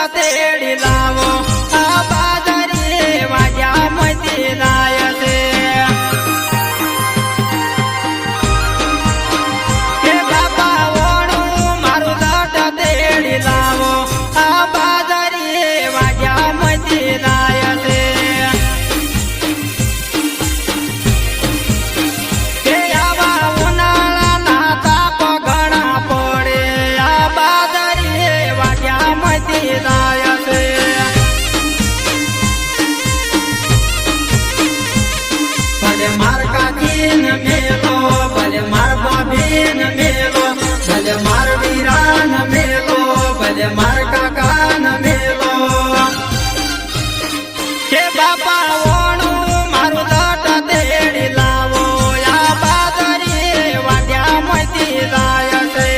તેડી લાવો આ બાદરી વાગ્યા મતી જાય છે હે બાપા ઓણું મારું લટ તેડી લાવો આ બાદરી વાગ્યા મતી જાય છે હે આવા ઉનાળાના તાપ ઘણા પડે આ બાદરી વાગ્યા મતી જાય છે ભલે માર કાકીન મેલો ભલે માર ભાભીન મેલો ભલે માર વીરાન મેલો ભલે માર કાકાન મેલો કે બાપા ઓણું મારું લટ તેડી લાવો આ બાદરી વાગ્યા મતી જાય છે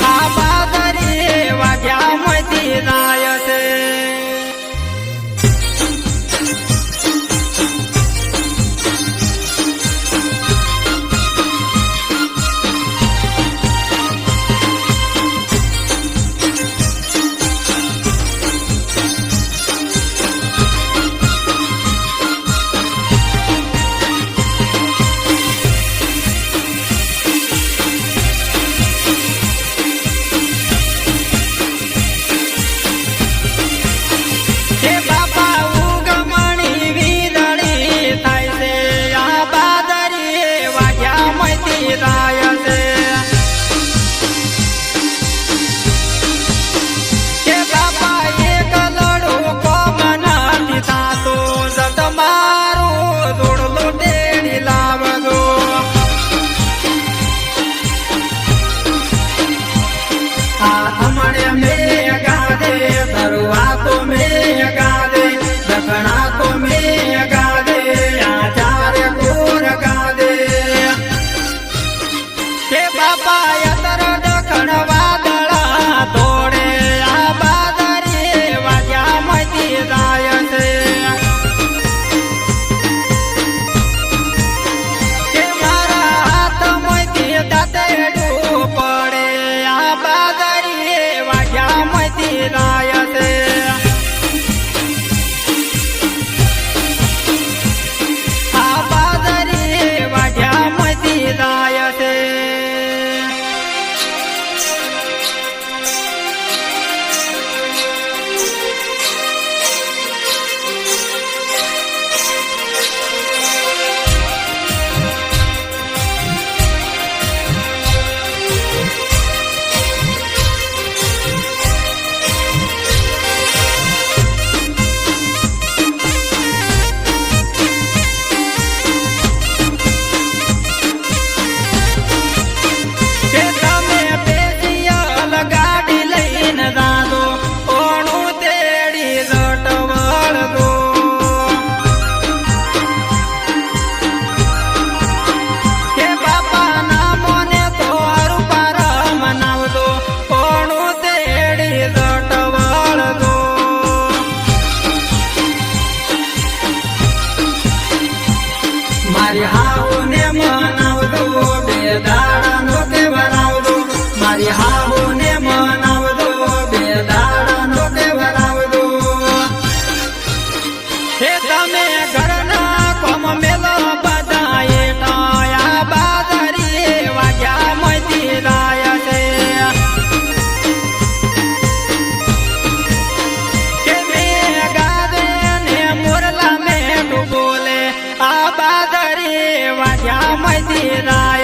આ બાદરી વાગ્યા મતી જાય છે હે બાપા ઉગમણી વીજળી થાય છે આ બાદરી વાગ્યા મતી જાય છે હે બાપા એક લડું કોમ નથી થાતું જટ મારું દોડલું તેડી લાવજો આ હમણે મેં ગાદે તરવા તો મેં ગાદે દખણા તો મેં ગાદે આચાર્ય ગોર ગાદે કે બાપા યતર દખણ વાદળા તોડે આ બાદરી વાગ્યા મતી જાય છે કે મારા હાથ મતી દાતેડું પડે આ બાદરી વાગ્યા મતી જાય છે આ બાદરી વાગ્યા મતી જાય છે કે તમે પેશિયલ ગાડી લઈને જાજો ઓણું તેડી લટવળ દો કે બાપા ના મોને તો રૂપાર મનાવજો ઓણું તેડી લટવળ દો મારી હાઉને મનાવજો બે દાડાનો તહેવારવજો મારી હાઉને મનાવજો બે દાડાનો તહેવારવજો હે તમે ઘરના કોમ મેલો બધા એઠા બાદરી વાગ્યા મતી જાય છે કે મેં ગાદે ને મોરલા મેં બોલે આ બાદરી વાગ્યા મતી જાય